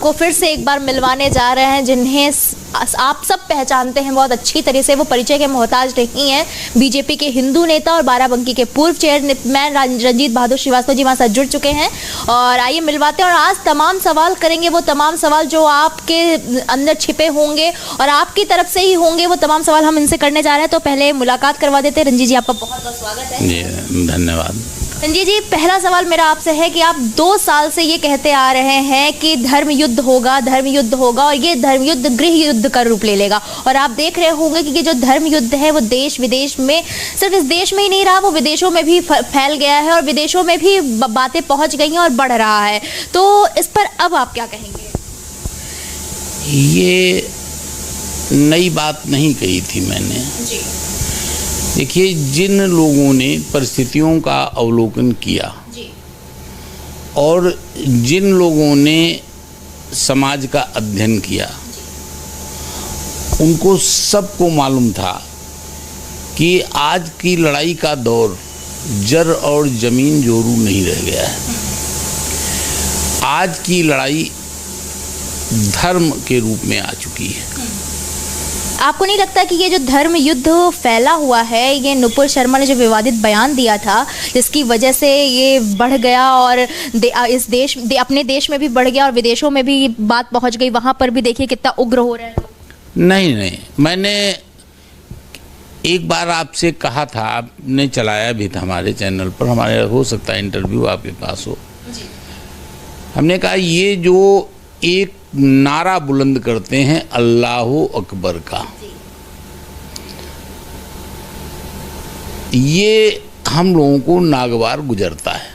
आपको फिर से एक बार मिलवाने जा रहे हैं, जिन्हें आप सब पहचानते हैं बहुत अच्छी तरह से। वो परिचय के मोहताज नहीं हैं। बीजेपी के हिंदू नेता और बाराबंकी के पूर्व चेयरमैन रंजीत बहादुर श्रीवास्तव जी हमारे साथ जुड़ चुके हैं और आइए मिलवाते हैं और आज तमाम सवाल करेंगे, वो तमाम सवाल जो आपके अंदर छिपे होंगे और आपकी तरफ से ही होंगे, वो तमाम सवाल हम इनसे करने जा रहे हैं। तो पहले मुलाकात करवा देते हैं। रंजीत जी, आपका बहुत बहुत स्वागत है। जी धन्यवाद। रंजीत जी, पहला सवाल मेरा आपसे है कि आप 2 साल से ये कहते आ रहे हैं कि धर्म युद्ध होगा और ये धर्म युद्ध गृह युद्ध का रूप ले लेगा, और आप देख रहे होंगे कि ये जो धर्म युद्ध है वो देश विदेश में, सिर्फ इस देश में ही नहीं रहा, वो विदेशों में भी फैल गया है और विदेशों में भी बातें पहुंच गई हैं और बढ़ रहा है। तो इस पर अब आप क्या कहेंगे? ये नई बात नहीं कही थी मैंने जी। देखिए, जिन लोगों ने परिस्थितियों का अवलोकन किया जी। और जिन लोगों ने समाज का अध्ययन किया जी। उनको सबको मालूम था कि आज की लड़ाई का दौर जर और जमीन जोरू नहीं रह गया है। आज की लड़ाई धर्म के रूप में आ चुकी है। आपको नहीं लगता कि ये जो धर्म युद्ध फैला हुआ है, ये नुपुर शर्मा ने जो विवादित बयान दिया था, जिसकी वजह से ये बढ़ गया और इस देश अपने देश में भी बढ़ गया और विदेशों में भी बात पहुंच गई, वहां पर भी देखिए कितना उग्र हो रहा है। नहीं, मैंने एक बार आपसे कहा था, आपने चलाया भी था हमारे चैनल पर, हमारे हो सकता है इंटरव्यू आपके पास हो जी। हमने कहा ये जो एक नारा बुलंद करते हैं अल्लाहु अकबर का, ये हम लोगों को नागवार गुजरता है।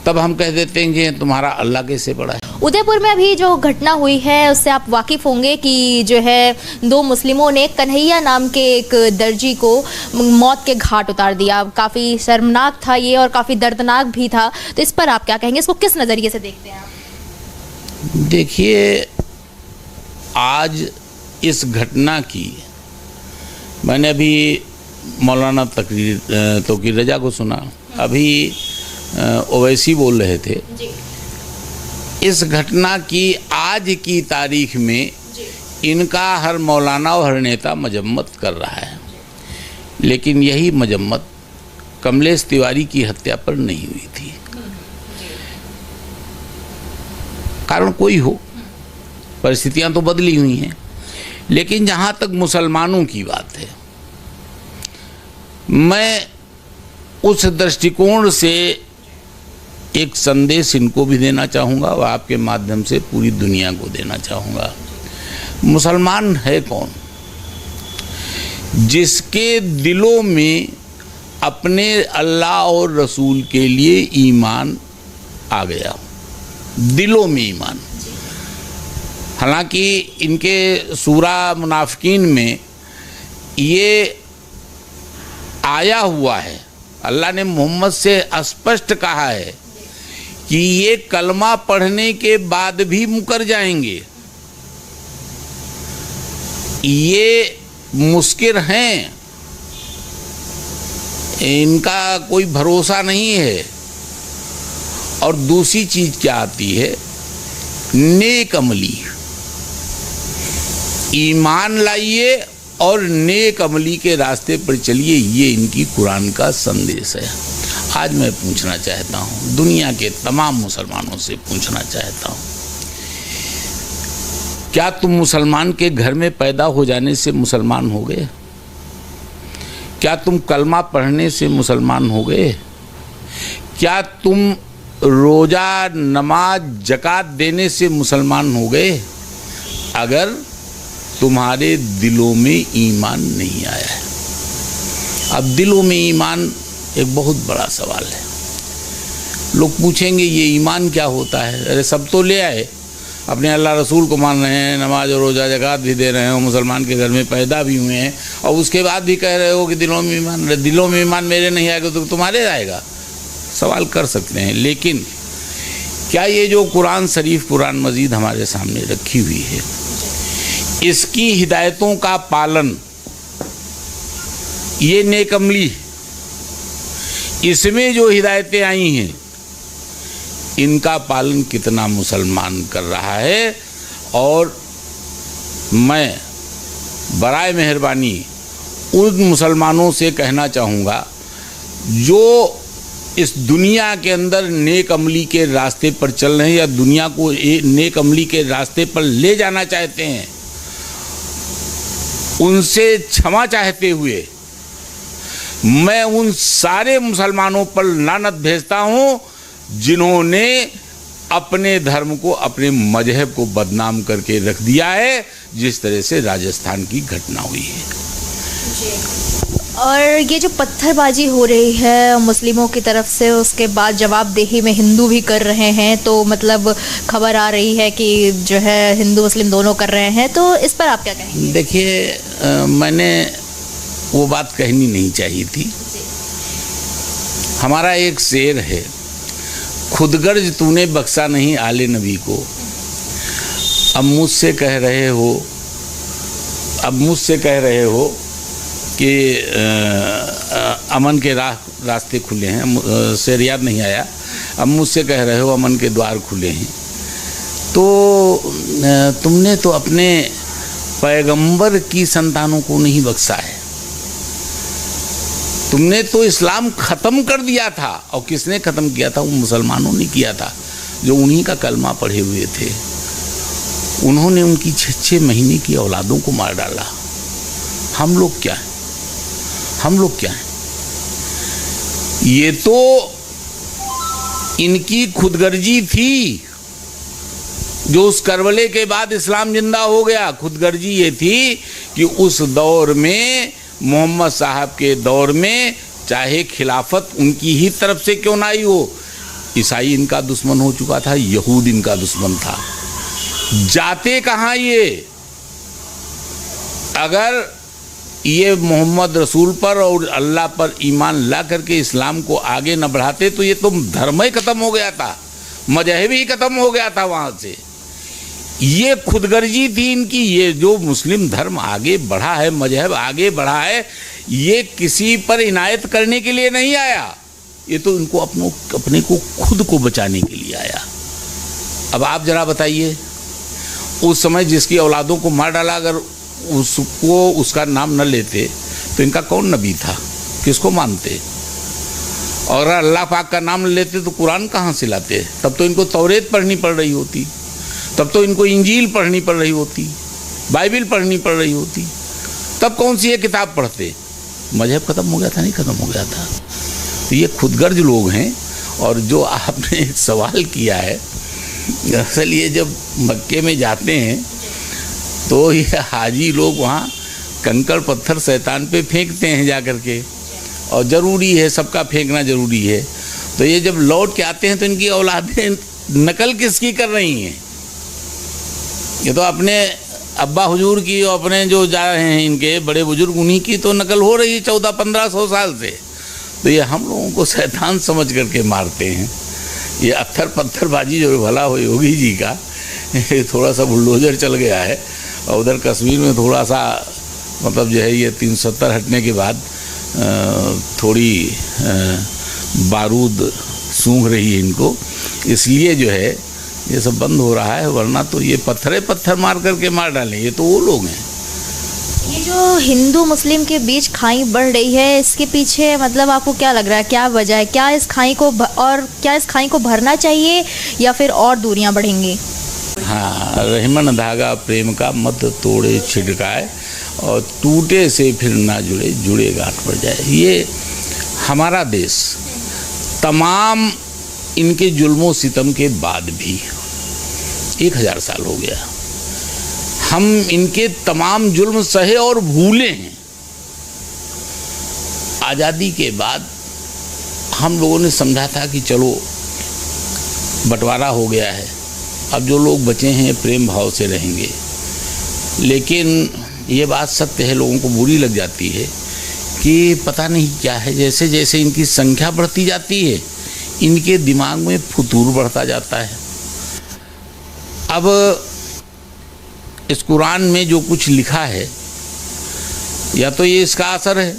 तब हम कह देते हैं कि तुम्हारा अल्लाह कैसे बड़ा है। उदयपुर में अभी जो घटना हुई है उससे आप वाकिफ होंगे कि जो है 2 मुस्लिमों ने कन्हैया नाम के एक दर्जी को मौत के घाट उतार दिया। काफ़ी शर्मनाक था ये और काफ़ी दर्दनाक भी था। तो इस पर आप क्या कहेंगे? इसको किस नज़रिए से देखते हैं आप? देखिए, आज इस घटना की मैंने अभी मौलाना तौकीर रजा को सुना, अभी ओवैसी बोल रहे थे जी। इस घटना की आज की तारीख में इनका हर मौलाना और हर नेता मजम्मत कर रहा है, लेकिन यही मजम्मत कमलेश तिवारी की हत्या पर नहीं हुई थी। कारण कोई हो, परिस्थितियां तो बदली हुई हैं, लेकिन जहां तक मुसलमानों की बात है, मैं उस दृष्टिकोण से एक संदेश इनको भी देना चाहूँगा और आपके माध्यम से पूरी दुनिया को देना चाहूँगा। मुसलमान है कौन? जिसके दिलों में अपने अल्लाह और रसूल के लिए ईमान आ गया, दिलों में ईमान। हालांकि इनके सूरा मुनाफिकीन में ये आया हुआ है, अल्लाह ने मोहम्मद से स्पष्ट कहा है कि ये कलमा पढ़ने के बाद भी मुकर जाएंगे, ये मुस्किर हैं, इनका कोई भरोसा नहीं है। और दूसरी चीज क्या आती है? नेक अमली, ईमान लाइए और नेक अमली के रास्ते पर चलिए, ये इनकी कुरान का संदेश है। आज मैं पूछना चाहता हूँ, दुनिया के तमाम मुसलमानों से पूछना चाहता हूँ, क्या तुम मुसलमान के घर में पैदा हो जाने से मुसलमान हो गए? क्या तुम कलमा पढ़ने से मुसलमान हो गए? क्या तुम रोजा नमाज जकात देने से मुसलमान हो गए? अगर तुम्हारे दिलों में ईमान नहीं आया है। अब दिलों में ईमान एक बहुत बड़ा सवाल है। लोग पूछेंगे ये ईमान क्या होता है? अरे सब तो ले आए, अपने अल्लाह रसूल को मान रहे हैं, नमाज और रोज़ा जकात भी दे रहे हैं, मुसलमान के घर में पैदा भी हुए हैं, और उसके बाद भी कह रहे हो कि दिलों में ईमान। दिलों में ईमान मेरे नहीं आएगा तो तुम्हारे आएगा? सवाल कर सकते हैं, लेकिन क्या ये जो कुरान शरीफ, कुरान मजीद हमारे सामने रखी हुई है, इसकी हिदायतों का पालन, ये नेक अमली, इसमें जो हिदायतें आई हैं, इनका पालन कितना मुसलमान कर रहा है। और मैं बराए मेहरबानी उन मुसलमानों से कहना चाहूँगा जो इस दुनिया के अंदर नेक अमली के रास्ते पर चल रहे हैं या दुनिया को नेक अमली के रास्ते पर ले जाना चाहते हैं, उनसे क्षमा चाहते हुए मैं उन सारे मुसलमानों पर लानत भेजता हूँ जिन्होंने अपने धर्म को, अपने मजहब को बदनाम करके रख दिया है, जिस तरह से राजस्थान की घटना हुई है। और ये जो पत्थरबाजी हो रही है मुस्लिमों की तरफ से, उसके बाद जवाबदेही में हिंदू भी कर रहे हैं, तो मतलब खबर आ रही है कि जो है हिंदू मुस्लिम दोनों कर रहे हैं, तो इस पर आप क्या कहेंगे? देखिए, मैंने वो बात कहनी नहीं चाहिए थी। हमारा एक शेर है, खुदगर्ज तूने बख्शा नहीं आले नबी को, अब मुझसे कह रहे हो कि अमन के रास्ते खुले हैं। शेर याद नहीं आया। अब मुझसे कह रहे हो अमन के द्वार खुले हैं। तो तुमने तो अपने पैगंबर की संतानों को नहीं बख्शा है, तुमने तो इस्लाम ख़त्म कर दिया था। और किसने ख़त्म किया था? वो मुसलमानों ने किया था, जो उन्हीं का कलमा पढ़े हुए थे। उन्होंने उनकी 6-6 महीने की औलादों को मार डाला। हम लोग क्या हैं? ये तो इनकी खुदगर्जी थी, जो उस करबले के बाद इस्लाम जिंदा हो गया। खुदगर्जी ये थी कि उस दौर में, मोहम्मद साहब के दौर में, चाहे खिलाफत उनकी ही तरफ से क्यों ना आई हो, ईसाई इनका दुश्मन हो चुका था, यहूद इनका दुश्मन था। जाते कहाँ ये? अगर ये मोहम्मद रसूल पर और अल्लाह पर ईमान ला करके इस्लाम को आगे न बढ़ाते तो ये तो धर्म ही ख़त्म हो गया था, मजहब ही ख़त्म हो गया था वहाँ से। ये खुदगर्जी थी इनकी। ये जो मुस्लिम धर्म आगे बढ़ा है, मजहब आगे बढ़ा है, ये किसी पर इनायत करने के लिए नहीं आया, ये तो इनको अपने को खुद को बचाने के लिए आया। अब आप जरा बताइए, उस समय जिसकी औलादों को मार डाला, अगर उसको उसका नाम न लेते तो इनका कौन नबी था? किसको मानते? और अगर अल्लाह पाक का नाम लेते तो कुरान कहाँ से लाते? तब तो इनको तौरेत पढ़नी पड़ रही होती, तब तो इनको इंजील पढ़नी पड़ रही होती, बाइबिल पढ़नी पड़ रही होती, तब कौन सी ये किताब पढ़ते? मजहब ख़त्म हो गया था? नहीं ख़त्म हो गया था। तो ये खुदगर्ज लोग हैं। और जो आपने एक सवाल किया है, असल ये जब मक्के में जाते हैं तो ये हाजी लोग वहाँ कंकड़ पत्थर शैतान पे फेंकते हैं जा कर के, और ज़रूरी है, सबका फेंकना ज़रूरी है। तो ये जब लौट के आते हैं तो इनकी औलादें नकल किसकी कर रही हैं? ये तो अपने अब्बा हुजूर की और अपने जो जा रहे हैं इनके बड़े बुजुर्ग, उन्हीं की तो नकल हो रही है 1400-1500 साल से। तो ये हम लोगों को शैतान समझ करके मारते हैं। ये अत्थर पत्थरबाजी जो भला हो योगी जी का, थोड़ा सा बुलडोजर चल गया है, और उधर कश्मीर में थोड़ा सा मतलब जो है ये 370 हटने के बाद थोड़ी बारूद सूंघ रही है इनको, इसलिए जो है ये सब बंद हो रहा है। वरना तो ये पत्थर मार करके मार डालें, ये तो वो लोग हैं। ये जो हिंदू मुस्लिम के बीच खाई बढ़ रही है, इसके पीछे मतलब आपको क्या लग रहा है, क्या वजह है? क्या इस खाई को भरना चाहिए या फिर और दूरियां बढ़ेंगी? हाँ, रहीमन धागा प्रेम का मत तोड़े छिड़काए, और टूटे से फिर ना जुड़े गांठ पड़ जाए। ये हमारा देश तमाम इनके जुल्मों सितम के बाद भी 1000 साल हो गया, हम इनके तमाम जुल्म सहे और भूले हैं। आज़ादी के बाद हम लोगों ने समझा था कि चलो बंटवारा हो गया है, अब जो लोग बचे हैं प्रेम भाव से रहेंगे। लेकिन ये बात सत्य है, लोगों को बुरी लग जाती है कि पता नहीं क्या है, जैसे जैसे इनकी संख्या बढ़ती जाती है इनके दिमाग में फुतूर बढ़ता जाता है। अब इस कुरान में जो कुछ लिखा है, या तो ये इसका असर है,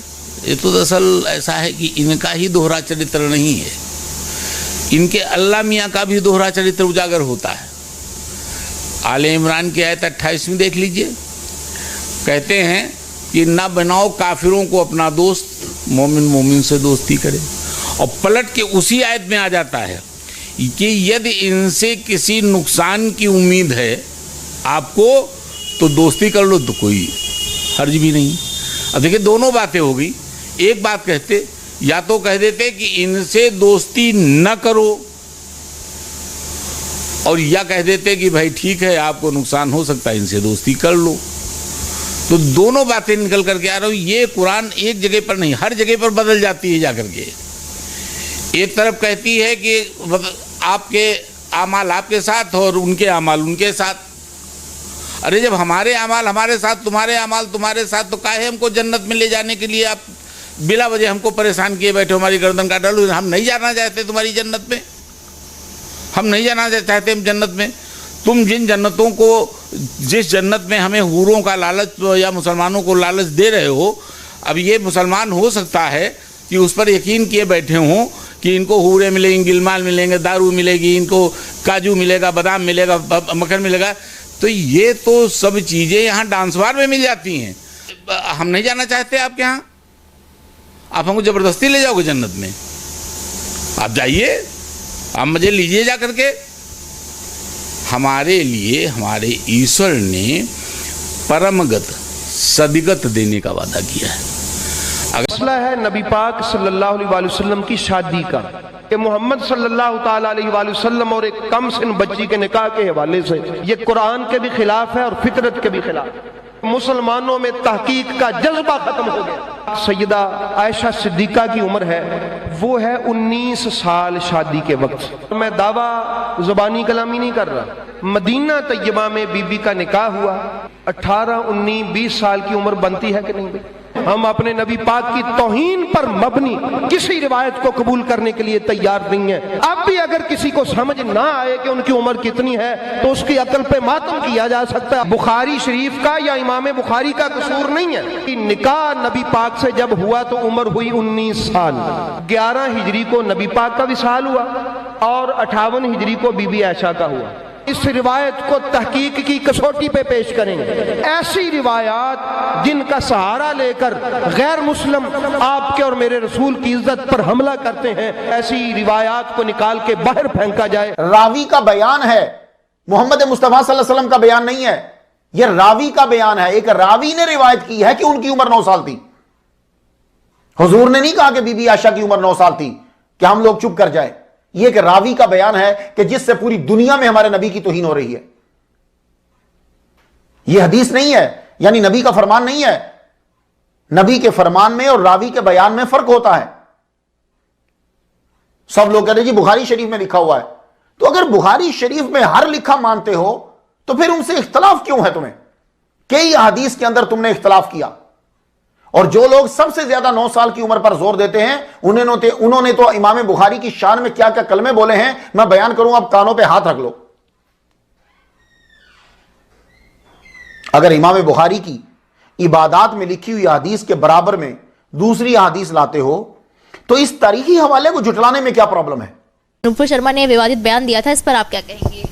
ये तो दरअसल ऐसा है कि इनका ही दोहरा चरित्र नहीं है। इनके अल्लाह मियाँ का भी दोहरा चरित्र उजागर होता है। आले इमरान की आयत 28 देख लीजिए, कहते हैं कि ना बनाओ काफिरों को अपना दोस्त, मोमिन मोमिन से दोस्ती करे। और पलट के उसी आयत में आ जाता है कि यदि इनसे किसी नुकसान की उम्मीद है आपको तो दोस्ती कर लो, तो कोई हर्ज भी नहीं। अब देखिए दोनों बातें हो गई। एक बात कहते, या तो कह देते कि इनसे दोस्ती न करो, और या कह देते कि भाई ठीक है आपको नुकसान हो सकता है इनसे दोस्ती कर लो। तो दोनों बातें निकल करके आ रही हूँ। ये कुरान एक जगह पर नहीं, हर जगह पर बदल जाती है जाकर के। एक तरफ कहती है कि आपके आमाल आपके साथ और उनके आमाल उनके साथ। अरे जब हमारे आमाल हमारे साथ, तुम्हारे आमाल तुम्हारे साथ, तो काहे हमको जन्नत में ले जाने के लिए आप बिला वजह हमको परेशान किए बैठे, हमारी गर्दन काट डालो। हम नहीं जाना चाहते तुम्हारी जन्नत में, हम नहीं जाना चाहते हम जन्नत में। तुम जिन जन्नतों को, जिस जन्नत में हमें हूरों का लालच या मुसलमानों को लालच दे रहे हो, अब ये मुसलमान हो सकता है कि उस पर यकीन किए बैठे हों कि इनको हूरें मिलेंगी, गिलमाल मिलेंगे, दारू मिलेगी, इनको काजू मिलेगा, बादाम मिलेगा, मक्खन मिलेगा। तो ये तो सब चीज़ें यहाँ डांस बार में मिल जाती हैं। हम नहीं जाना चाहते आपके यहाँ, आप हमको ज़बरदस्ती ले जाओगे जन्नत में? आप जाइए, आप मजे लीजिए जा करके। हमारे लिए हमारे ईश्वर ने परमगत सदगत देने का वादा किया है। मसला है नबी पाक सल्लल्लाहु अलैहि वसल्लम की शादी का, कि मोहम्मद सल्लल्लाहु ताला अलैहि वसल्लम और एक कम सिन बच्ची के निकाह के हवाले से ये कुरान के भी खिलाफ है और फितरत के भी खिलाफ। मुसलमानों में तहकीक का जज्बा खत्म हो गया। सैयदा आयशा सिद्दीका की उम्र है, वो है 19 साल शादी के वक्त। मैं दावा ज़ुबानी कलामी नहीं कर रहा। मदीना तैयबा में बीबी का निकाह हुआ, 18, 19, 20 साल की उम्र बनती है कि नहीं भाई? हम अपने नबी पाक की तौहीन पर मबनी किसी रिवायत को कबूल करने के लिए तैयार नहीं है। अब भी अगर किसी को समझ ना आए कि उनकी उम्र कितनी है तो उसकी अकल पे मातम किया जा सकता है। बुखारी शरीफ का या इमाम बुखारी का कसूर नहीं है कि निकाह नबी पाक से जब हुआ तो उम्र हुई 19 साल। 11 हिजरी को नबी पाक का विसाल हुआ और 58 हिजरी को बीबी आयशा का हुआ। इस रिवायत को तहकीक की कसौटी पे पेश करेंगे। ऐसी रिवायात जिनका सहारा लेकर गैर मुस्लिम आपके और मेरे रसूल की इज्जत पर हमला करते हैं, ऐसी रिवायात को निकाल के बाहर फेंका जाए। रावी का बयान है, मोहम्मद मुस्तफा सल्लल्लाहु अलैहि वसल्लम का बयान नहीं है, यह रावी का बयान है। एक रावी ने रिवायत की है कि उनकी उम्र 9 साल थी। हुजूर ने नहीं कहा कि बीबी आयशा की उम्र 9 साल थी कि हम लोग चुप कर जाए। यह एक रावी का बयान है कि जिससे पूरी दुनिया में हमारे नबी की तौहीन हो रही है। यह हदीस नहीं है, यानी नबी का फरमान नहीं है। नबी के फरमान में और रावी के बयान में फर्क होता है। सब लोग कहते हैं जी बुखारी शरीफ में लिखा हुआ है, तो अगर बुखारी शरीफ में हर लिखा मानते हो तो फिर उनसे इख्तलाफ क्यों है तुम्हें? कई हदीस के अंदर तुमने इख्तलाफ किया। और जो लोग सबसे ज्यादा 9 साल की उम्र पर जोर देते हैं उन्होंने तो इमाम बुखारी की शान में क्या क्या कलमे बोले हैं, मैं बयान करूं, आप कानों पे हाथ रख लो। अगर इमाम बुखारी की इबादात में लिखी हुई हदीस के बराबर में दूसरी हदीस लाते हो तो इस तारीखी हवाले को जुटलाने में क्या प्रॉब्लम है? नूपुर शर्मा ने विवादित बयान दिया था, इस पर आप क्या कहेंगे?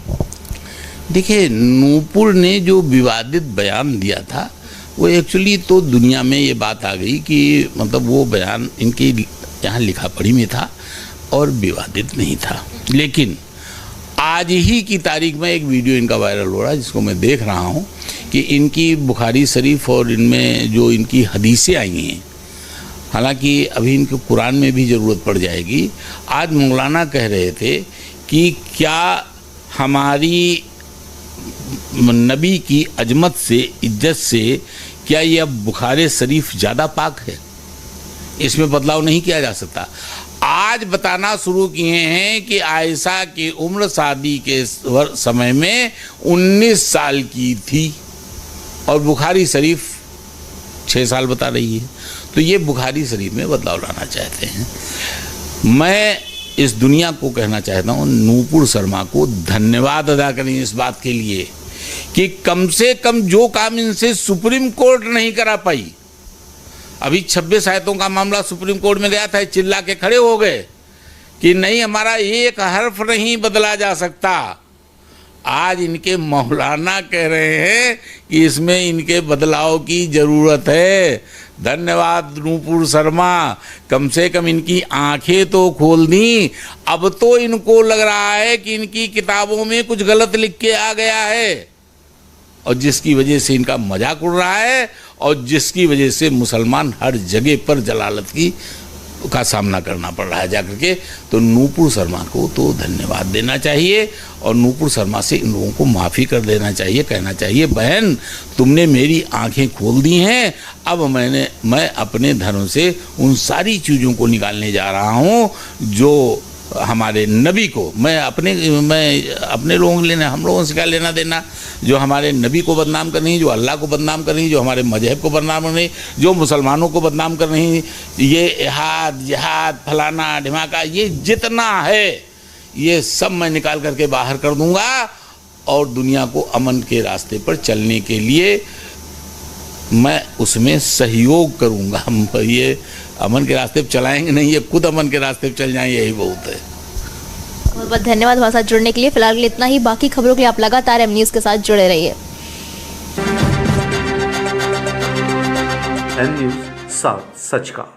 देखिए, नूपुर ने जो विवादित बयान दिया था वो एक्चुअली तो दुनिया में ये बात आ गई कि मतलब वो बयान इनके यहाँ लिखा पढ़ी में था और विवादित नहीं था। लेकिन आज ही की तारीख में एक वीडियो इनका वायरल हो रहा है जिसको मैं देख रहा हूँ कि इनकी बुखारी शरीफ और इनमें जो इनकी हदीसें आई हैं, हालांकि अभी इनको कुरान में भी ज़रूरत पड़ जाएगी। आज मौलाना कह रहे थे कि क्या हमारी नबी की अजमत से, इज्जत से, क्या ये अब बुखारी शरीफ ज़्यादा पाक है? इसमें बदलाव नहीं किया जा सकता। आज बताना शुरू किए हैं कि आयशा की उम्र शादी के समय में 19 साल की थी और बुखारी शरीफ 6 साल बता रही है। तो ये बुखारी शरीफ में बदलाव लाना चाहते हैं। मैं इस दुनिया को कहना चाहता हूँ, नूपुर शर्मा को धन्यवाद अदा करें इस बात के लिए कि कम से कम जो काम इनसे सुप्रीम कोर्ट नहीं करा पाई। अभी 26 आयतों का मामला सुप्रीम कोर्ट में गया था, चिल्ला के खड़े हो गए कि नहीं हमारा एक हर्फ नहीं बदला जा सकता। आज इनके मौलाना कह रहे हैं कि इसमें इनके बदलाव की ज़रूरत है। धन्यवाद नूपुर शर्मा, कम से कम इनकी आंखें तो खोल दी। अब तो इनको लग रहा है कि इनकी किताबों में कुछ गलत लिख के आ गया है, और जिसकी वजह से इनका मजाक उड़ रहा है, और जिसकी वजह से मुसलमान हर जगह पर जलालत का सामना करना पड़ रहा है जाकर के। तो नूपुर शर्मा को तो धन्यवाद देना चाहिए, और नूपुर शर्मा से इन लोगों को माफ़ी कर देना चाहिए, कहना चाहिए बहन तुमने मेरी आंखें खोल दी हैं, अब मैं अपने धर्म से उन सारी चीज़ों को निकालने जा रहा हूँ जो हमारे नबी को, मैं अपने लोगों के लेना, हम लोगों से क्या लेना देना, जो हमारे नबी को बदनाम कर रही, जो अल्लाह को बदनाम कर रही, जो हमारे मजहब को बदनाम कर रही, जो मुसलमानों को बदनाम कर रही, ये इहाद जिहाद फलाना ढिमाका ये जितना है ये सब मैं निकाल करके बाहर कर दूंगा, और दुनिया को अमन के रास्ते पर चलने के लिए मैं उसमें सहयोग करूंगा। हम ये अमन के रास्ते पर चलाएंगे नहीं, ये खुद अमन के रास्ते पर चल जाएं, यही बहुत है। बहुत बहुत धन्यवाद हमारे साथ जुड़ने के लिए। फिलहाल के लिए इतना ही, बाकी खबरों के लिए आप लगातार एम न्यूज़ के साथ जुड़े रहिए। एम न्यूज़ साथ सच का।